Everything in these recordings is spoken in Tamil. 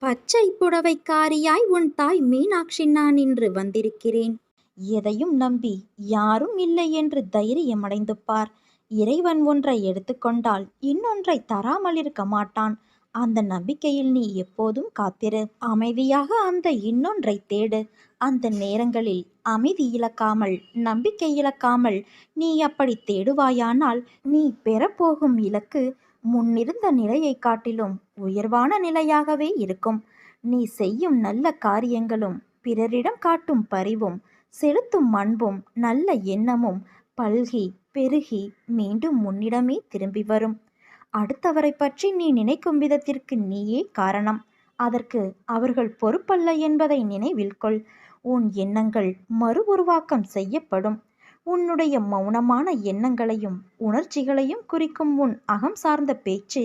பச்சை புடவைக்காரியாய் உன் தாய் மீனாட்சி நான் இன்று வந்திருக்கிறேன். எதையும் நம்பி யாரும் இல்லை என்று தைரியமடைந்து பார். இறைவன் ஒன்றை எடுத்துக்கொண்டால் இன்னொன்றை தராமல் இருக்க மாட்டான். அந்த நம்பிக்கையில் நீ எப்போதும் காத்திரு. அமைதியாக அந்த இன்னொன்றை தேடு. அந்த நேரங்களில் அமைதி இழக்காமல், நம்பிக்கை இழக்காமல் நீ அப்படி தேடுவாயானால் நீ பெறப்போகும் இலக்கு முன்னிருந்த நிலையை காட்டிலும் உயர்வான நிலையாகவே இருக்கும். நீ செய்யும் நல்ல காரியங்களும், பிறரிடம் காட்டும் பரிவும், செலுத்தும் அன்பும், நல்ல எண்ணமும் பல்கி பெருகி மீண்டும் உன்னிடமே திரும்பி வரும். அடுத்தவரை பற்றி நீ நினைக்கும் விதத்திற்கு நீயே காரணம். அதற்கு அவர்கள் பொறுப்பல்ல என்பதை நினைவில் கொள். உன் எண்ணங்கள் மறு உருவாக்கம் செய்யப்படும். உன்னுடைய மௌனமான எண்ணங்களையும் உணர்ச்சிகளையும் குறிக்கும் உன் அகம் சார்ந்த பேச்சு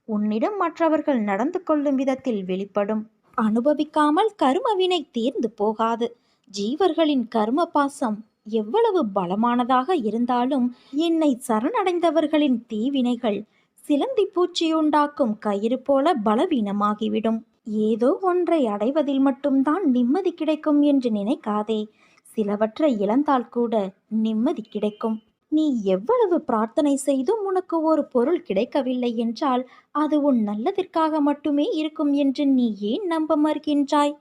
உன்னிடம் மற்றவர்கள் நடந்து கொள்ளும் விதத்தில் வெளிப்படும். அனுபவிக்காமல் கர்மவினை தீர்ந்து போகாது. ஜீவர்களின் கர்ம பாசம் எவ்வளவு பலமானதாக இருந்தாலும் என்னை சரணடைந்தவர்களின் தீவினைகள் சிலந்தி பூச்சியுண்டாக்கும் கயிறு போல பலவீனமாகிவிடும். ஏதோ ஒன்றை அடைவதில் மட்டும்தான் நிம்மதி கிடைக்கும் என்று நினைக்காதே. சிலவற்றை இழந்தால் கூட நிம்மதி கிடைக்கும். நீ எவ்வளவு பிரார்த்தனை செய்தும் உனக்கு ஒரு பொருள் கிடைக்கவில்லை என்றால் அது உன் நல்லதிற்காக மட்டுமே இருக்கும் என்று நீ ஏன் நம்ப மறுக்கின்றாய்?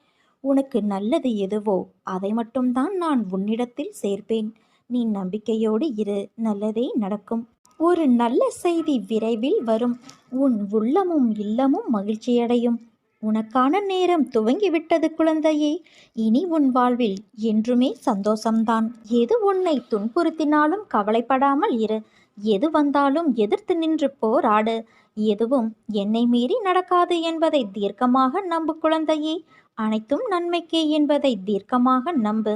உனக்கு நல்லது எதுவோ அதை மட்டும்தான் நான் உன்னிடத்தில் சேர்ப்பேன். நீ நம்பிக்கையோடு இரு, நல்லதே நடக்கும். ஒரு நல்ல செய்தி விரைவில் வரும். உன் உள்ளமும் இல்லமும் மகிழ்ச்சியடையும். உனக்கான நேரம் துவங்கிவிட்டது குழந்தையே. இனி உன் வாழ்வில் என்றுமே சந்தோஷம்தான். எது உன்னை துன்புறுத்தினாலும் கவலைப்படாமல் இரு. எது வந்தாலும் எதிர்த்து நின்று போராடு. எதுவும் என்னை மீறி நடக்காது என்பதை தீர்க்கமாக நம்பு குழந்தையே. அனைத்தும் நன்மைக்கே என்பதை தீர்க்கமாக நம்பு.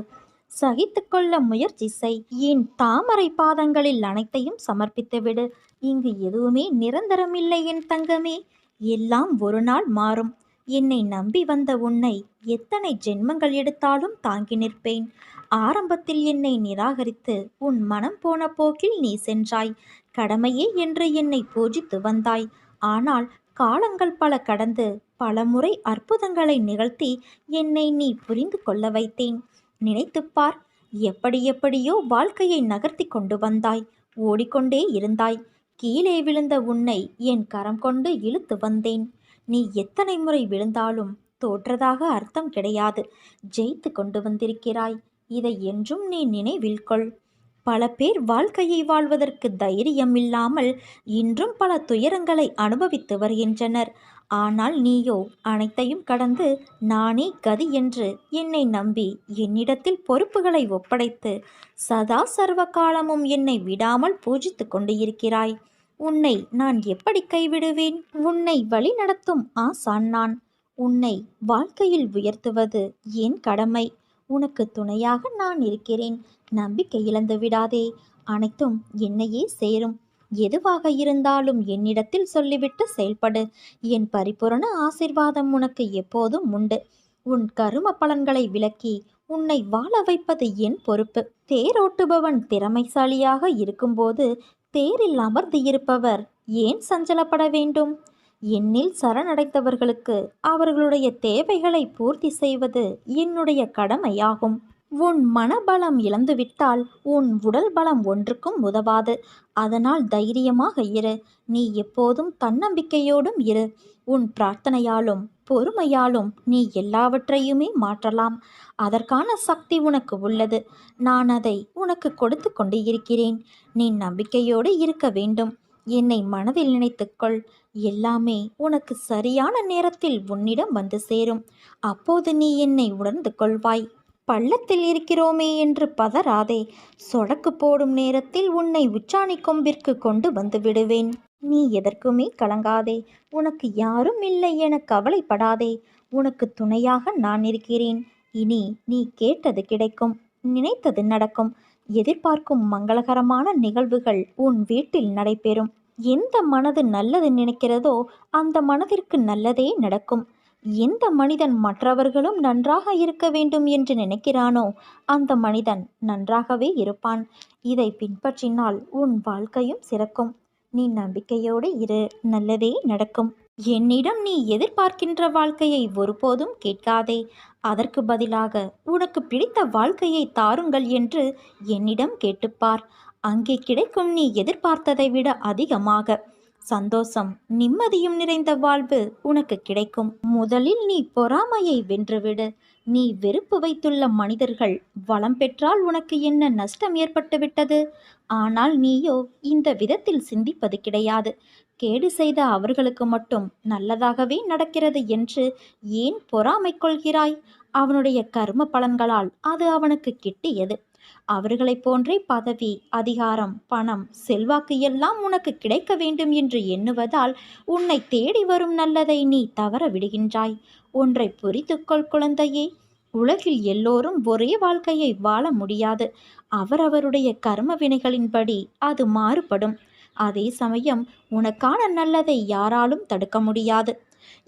சகித்து கொள்ள முயற்சி செய். என் தாமரை பாதங்களில் அனைத்தையும் சமர்ப்பித்துவிடு. இங்கு எதுவுமே நிரந்தரமில்லை என் தங்கமே. எல்லாம் ஒரு நாள் மாறும். என்னை நம்பி வந்த உன்னை எத்தனை ஜென்மங்கள் எடுத்தாலும் தாங்கி நிற்பேன். ஆரம்பத்தில் என்னை நிராகரித்து உன் மனம் போன போக்கில் நீ சென்றாய். கடமையே என்று என்னை பூஜித்து வந்தாய். ஆனால் காலங்கள் பல கடந்து பல முறை அற்புதங்களை நிகழ்த்தி என்னை நீ புரிந்து கொள்ள வைத்தேன். நினைத்துப்பார், எப்படி எப்படியோ வாழ்க்கையை நகர்த்தி கொண்டு வந்தாய். ஓடிக்கொண்டே இருந்தாய். கீழே விழுந்த உன்னை என் கரம் கொண்டு இழுத்து வந்தேன். நீ எத்தனை முறை விழுந்தாலும் தோற்றதாக அர்த்தம் கிடையாது. ஜெயித்து கொண்டு வந்திருக்கிறாய். இதை என்றும் நீ நினைவில் கொள். பல பேர் வாழ்க்கையை வாழ்வதற்கு தைரியம் இல்லாமல் இன்றும் பல துயரங்களை அனுபவித்து வருகின்றனர். ஆனால் நீயோ அனைத்தையும் கடந்து நானே கதி என்று என்னை நம்பி என்னிடத்தில் பொறுப்புகளை ஒப்படைத்து சதா சர்வ காலமும் என்னை விடாமல் பூஜித்து கொண்டு இருக்கிறாய். உன்னை நான் எப்படி கைவிடுவேன்? உன்னை வழி நடத்தும் ஆசான் நான். உன்னை வாழ்க்கையில் உயர்த்துவது என் கடமை. உனக்கு துணையாக நான் இருக்கிறேன். நம்பிக்கை இழந்து விடாதே. அனைத்தும் என்னையே சேரும். எதுவாக இருந்தாலும் என்னிடத்தில் சொல்லிவிட்டு செயல்படு. என் பரிபூரண ஆசீர்வாதம் உனக்கு எப்போதும் உண்டு. உன் கரும பலன்களை விலக்கி உன்னை வாழ வைப்பது என் பொறுப்பு. தேரோட்டுபவன் திறமைசாலியாக இருக்கும்போது தேரில் அமர்ந்து இருப்பவர் ஏன் சஞ்சலப்பட வேண்டும்? என்னில் சரணடைந்தவர்களுக்கு அவர்களுடைய தேவைகளை பூர்த்தி செய்வது என்னுடைய கடமையாகும். உன் மனபலம் இழந்துவிட்டால் உன் உடல் பலம் ஒன்றுக்கும் உதவாது. அதனால் தைரியமாக இரு. நீ எப்போதும் தன்னம்பிக்கையோடும் இரு. உன் பிரார்த்தனையாலும் பொறுமையாலும் நீ எல்லாவற்றையுமே மாற்றலாம். அதற்கான சக்தி உனக்கு உள்ளது. நான் அதை உனக்கு கொடுத்து கொண்டு இருக்கிறேன். நீ நம்பிக்கையோடு இருக்க வேண்டும். என்னை மனதில் நினைத்துக்கொள். எல்லாமே உனக்கு சரியான நேரத்தில் உன்னிடம் வந்து சேரும். அப்போது நீ என்னை உணர்ந்து கொள்வாய். பள்ளத்தில் இருக்கிறோமே என்று பதறாதே. சொடக்கு போடும் நேரத்தில் உன்னை உச்சாணி கொம்பிற்கு கொண்டு வந்து விடுவேன். நீ எதற்குமே கலங்காதே. உனக்கு யாரும் இல்லை என கவலைப்படாதே. உனக்கு துணையாக நான் இருக்கிறேன். இனி நீ கேட்டது கிடைக்கும். நினைத்தது நடக்கும். எதிர்பார்க்கும் மங்களகரமான நிகழ்வுகள் உன் வீட்டில் நடைபெறும். எந்த மனது நல்லது நினைக்கிறதோ அந்த மனதிற்கு நல்லதே நடக்கும். எந்த மனிதன் மற்றவர்களும் நன்றாக இருக்க வேண்டும் என்று நினைக்கிறானோ அந்த மனிதன் நன்றாகவே இருப்பான். இதை பின்பற்றினால் உன் வாழ்க்கையும் சிறக்கும். நீ நம்பிக்கையோடு இரு, நல்லதே நடக்கும். என்னிடம் நீ எதிர்பார்க்கின்ற வாழ்க்கையை ஒருபோதும் கேட்காதே. அதற்கு பதிலாக உனக்கு பிடித்த வாழ்க்கையை தாருங்கள் என்று என்னிடம் கேட்டுப்பார். அங்கே கிடைக்கும் நீ எதிர்பார்த்ததை விட அதிகமாக சந்தோஷம், நிம்மதியும் நிறைந்த வாழ்வு உனக்கு கிடைக்கும். முதலில் நீ பொறாமையை வென்றுவிடு. நீ வெறுப்பு வைத்துள்ள மனிதர்கள் வளம் பெற்றால் உனக்கு என்ன நஷ்டம் ஏற்பட்டுவிட்டது? ஆனால் நீயோ இந்த விதத்தில் சிந்திப்பது கிடையாது. கேடு செய்த அவர்களுக்கு மட்டும் நல்லதாகவே நடக்கிறது என்று ஏன் பொறாமை கொள்கிறாய்? அவனுடைய கர்ம பலன்களால் அது அவனுக்கு கிட்டியது. அவர்களைப் போன்றே பதவி, அதிகாரம், பணம், செல்வாக்கு எல்லாம் உனக்கு கிடைக்க வேண்டும் என்று எண்ணுவதால் உன்னை தேடி வரும் நல்லதை நீ தவற விடுகின்றாய். ஒன்றை புரிந்துகொள் குழந்தையே, உலகில் எல்லோரும் ஒரே வாழ்க்கையை வாழ முடியாது. அவரவருடைய கர்ம வினைகளின்படி அது மாறுபடும். அதே சமயம் உனக்கான நல்லதை யாராலும் தடுக்க முடியாது.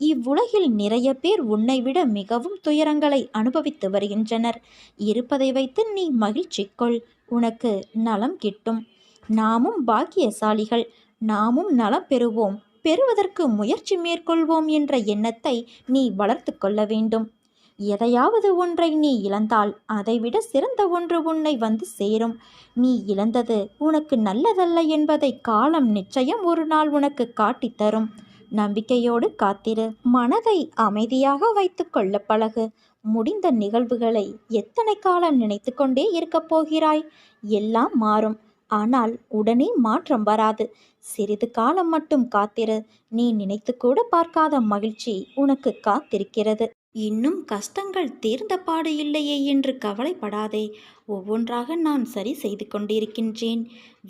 இவ்வுலகில் நிறைய பேர் உன்னை விட மிகவும் துயரங்களை அனுபவித்து வருகின்றனர். இருப்பதை வைத்து நீ மகிழ்ச்சி கொள். உனக்கு நலம் கிட்டும். நாமும் பாக்கியசாலிகள். நாமும் நலம் பெறுவோம். பெறுவதற்கு முயற்சி மேற்கொள்வோம் என்ற எண்ணத்தை நீ வளர்த்து கொள்ள வேண்டும். எதையாவது ஒன்றை நீ இழந்தால் அதைவிட சிறந்த ஒன்று உன்னை வந்து சேரும். நீ இழந்தது உனக்கு நல்லதல்ல என்பதை காலம் நிச்சயம் ஒரு நாள் உனக்கு காட்டித்தரும். நம்பிக்கையோடு காத்திரு. மனதை அமைதியாக வைத்து கொள்ள பழகு. முடிந்த நிகழ்வுகளை எத்தனை காலம் நினைத்து கொண்டே இருக்கப் போகிறாய்? எல்லாம் மாறும். ஆனால் உடனே மாற்றம் வராது. சிறிது காலம் மட்டும் காத்திரு. நீ நினைத்து கூட பார்க்காத மகிழ்ச்சி உனக்கு காத்திருக்கிறது. இன்னும் கஷ்டங்கள் தீர்ந்த பாடு இல்லையே என்று கவலைப்படாதே. ஒவ்வொன்றாக நான் சரி செய்து கொண்டிருக்கின்றேன்.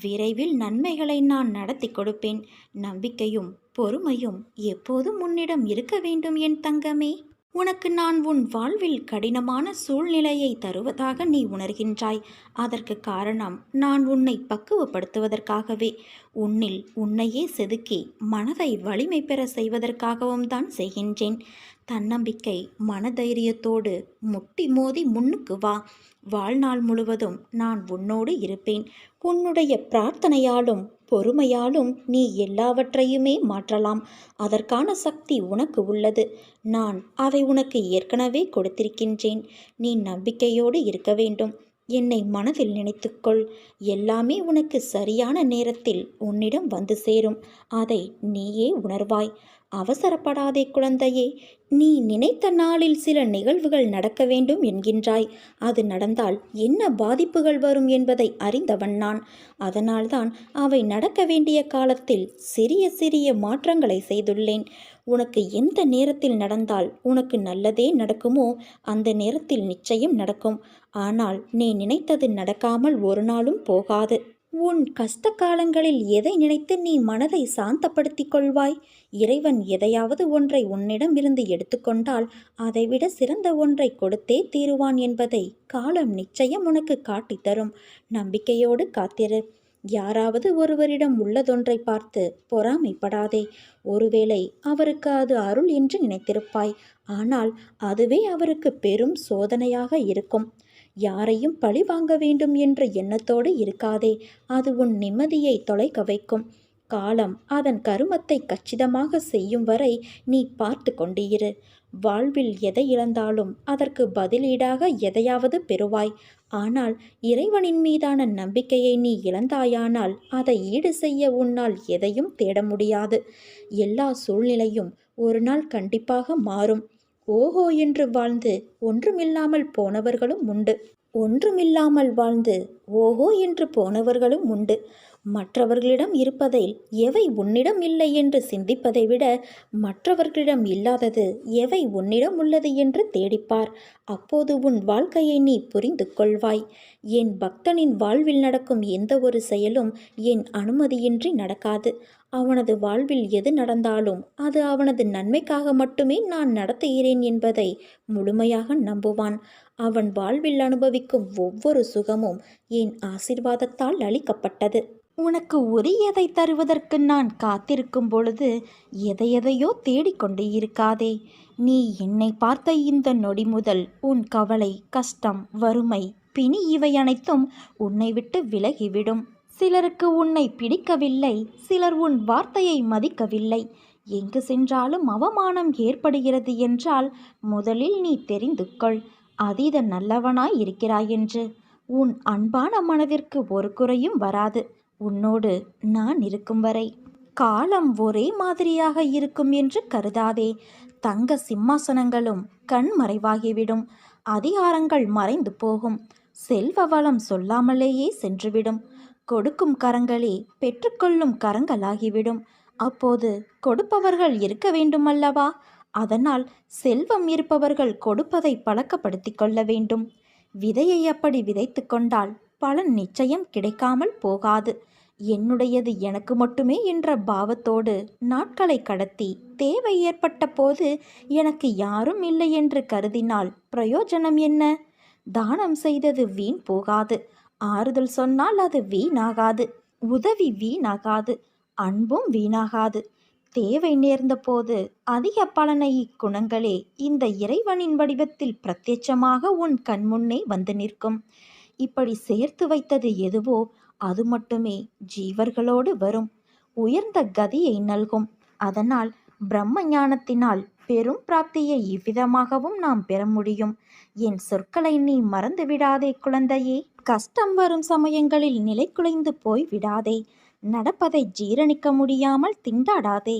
விரைவில் நன்மைகளை நான் நடத்தி கொடுப்பேன். நம்பிக்கையும் பொறுமையும் எப்போதும் உன்னிடம் இருக்க வேண்டும் என் தங்கமே. உனக்கு நான் உன் வாழ்வில் கடினமான சூழ்நிலையை தருவதாக நீ உணர்கின்றாய். அதற்கு காரணம் நான் உன்னை பக்குவப்படுத்துவதற்காகவே. உன்னில் உன்னையே செதுக்கி மனதை வலிமை பெற செய்வதற்காகவும் தான் செய்கின்றேன். தன்னம்பிக்கை, மனதைரியத்தோடு முட்டி மோதி முன்னுக்கு வா. வாழ்நாள் முழுவதும் நான் உன்னோடு இருப்பேன். உன்னுடைய பிரார்த்தனையாலும் பொறுமையாலும் நீ எல்லாவற்றையுமே மாற்றலாம். அதற்கான சக்தி உனக்கு உள்ளது. நான் அதை உனக்கு ஏற்கனவே கொடுத்திருக்கின்றேன். நீ நம்பிக்கையோடு இருக்க வேண்டும். என்னை மனதில் நினைத்துக்கொள். எல்லாமே உனக்கு சரியான நேரத்தில் உன்னிடம் வந்து சேரும். அதை நீயே உணர்வாய். அவசரப்படாதே குழந்தையே. நீ நினைத்த நாளில் சில நிகழ்வுகள் நடக்க வேண்டும் என்கின்றாய். அது நடந்தால் என்ன பாதிப்புகள் வரும் என்பதை அறிந்தவன் நான். அதனால்தான் அவை நடக்க வேண்டிய காலத்தில் சிறிய சிறிய மாற்றங்களை செய்துள்ளேன். உனக்கு எந்த நேரத்தில் நடந்தால் உனக்கு நல்லதே நடக்குமோ அந்த நேரத்தில் நிச்சயம் நடக்கும். ஆனால் நீ நினைத்தது நடக்காமல் ஒரு நாளும் போகாது. உன் கஷ்ட காலங்களில் எதை நினைத்து நீ மனதை சாந்தப்படுத்திக் கொள்வாய்? இறைவன் எதையாவது ஒன்றை உன்னிடம் இருந்து எடுத்துக்கொண்டால் அதைவிட சிறந்த ஒன்றை கொடுத்தே தீருவான் என்பதை காலம் நிச்சயம் உனக்கு காட்டித்தரும். நம்பிக்கையோடு காத்திரு. யாராவது ஒருவரிடம் உள்ளதொன்றை பார்த்து பொறாமைப்படாதே. ஒருவேளை அவருக்கு அது அருள் என்று நினைத்திருப்பாய். ஆனால் அதுவே அவருக்கு பெரும் சோதனையாக இருக்கும். யாரையும் பழி வாங்க வேண்டும் என்ற எண்ணத்தோடு இருக்காதே. அது உன் நிம்மதியை தொலைக்க வைக்கும். காலம் அதன் கருமத்தை கச்சிதமாக செய்யும் வரை நீ பார்த்து கொண்டிரு. வாழ்வில் எதை இழந்தாலும் அதற்கு பதிலீடாக எதையாவது பெறுவாய். ஆனால் இறைவனின் மீதான நம்பிக்கையை நீ இழந்தாயானால் அதை ஈடு செய்ய உன்னால் எதையும் தேட முடியாது. எல்லா சூழ்நிலையும் ஒரு நாள் கண்டிப்பாக மாறும். ஓஹோ என்று வாழ்ந்து ஒன்றுமில்லாமல் போனவர்களும் உண்டு. ஒன்றுமில்லாமல் வாழ்ந்து ஓஹோ என்று போனவர்களும் உண்டு. மற்றவர்களிடம் இருப்பதில் எவை உன்னிடம் இல்லை என்று சிந்திப்பதை விட மற்றவர்களிடம் இல்லாதது எவை உன்னிடம் உள்ளது என்று தேடிப்பார். அப்போது உன் வாழ்க்கையை நீ புரிந்து கொள்வாய். என் பக்தனின் வாழ்வில் நடக்கும் எந்த ஒரு செயலும் என் அனுமதியின்றி நடக்காது. அவனது வாழ்வில் எது நடந்தாலும் அது அவனது நன்மைக்காக மட்டுமே நான் நடத்துகிறேன் என்பதை முழுமையாக நம்புவான். அவன் வாழ்வில் அனுபவிக்கும் ஒவ்வொரு சுகமும் என் ஆசீர்வாதத்தால் அளிக்கப்பட்டது. உனக்கு உரியதை தருவதற்கு நான் காத்திருக்கும் பொழுது எதையெதையோ தேடிக்கொண்டு இருக்காதே. நீ என்னை பார்த்த இந்த நொடி முதல் உன் கவலை, கஷ்டம், வறுமை, பிணி இவை அனைத்தும் உன்னை விட்டு விலகிவிடும். சிலருக்கு உன்னை பிடிக்கவில்லை. சிலர் உன் வார்த்தையை மதிக்கவில்லை. எங்கு சென்றாலும் அவமானம் ஏற்படுகிறது என்றால் முதலில் நீ தெரிந்து கொள், அதீத நல்லவனாய் இருக்கிறாய் என்று. உன் அன்பான மனதிற்கு ஒரு குறையும் வராது, உன்னோடு நான் இருக்கும் வரை. காலம் ஒரே மாதிரியாக இருக்கும் என்று கருதாதே. தங்க சிம்மாசனங்களும் கண் மறைவாகிவிடும், அதிகாரங்கள் மறைந்து போகும், செல்வ வளம் சொல்லாமலேயே சென்றுவிடும். கொடுக்கும் கரங்களே பெற்றுக்கொள்ளும் கரங்களாகிவிடும். அப்போது கொடுப்பவர்கள் இருக்க வேண்டுமல்லவா? அதனால் செல்வம் இருப்பவர்கள் கொடுப்பதை பழக்கப்படுத்தி கொள்ள வேண்டும். விதையை அப்படி விதைத்து கொண்டால் பலன் நிச்சயம் கிடைக்காமல் போகாது. என்னுடையது எனக்கு மட்டுமே என்ற பாவத்தோடு நாட்களை கடத்தி தேவை ஏற்பட்ட போது எனக்கு யாரும் இல்லை என்று கருதினால் பிரயோஜனம் என்ன? தானம் செய்தது வீண் போகாது, ஆறுதல் சொன்னால் அது வீணாகாது, உதவி வீணாகாது, அன்பும் வீணாகாது. தேவை நேர்ந்த போது அதிக பலனை இக்குணங்களே இந்த இறைவனின் வடிவத்தில் பிரத்யட்சமாக உன் கண்முன்னே வந்து நிற்கும். இப்படி சேர்த்து வைத்தது எதுவோ அது மட்டுமே ஜீவர்களோடு வரும், உயர்ந்த கதியை நல்கும். அதனால் பிரம்ம ஞானத்தினால் பெரும் பிராப்தியை இவ்விதமாகவும் நாம் பெற முடியும். என் சொற்களை நீ மறந்து விடாதே குழந்தையே. கஷ்டம் வரும் சமயங்களில் நிலை குலைந்து போய் விடாதே. நடப்பதை ஜீரணிக்க முடியாமல் திண்டாடாதே.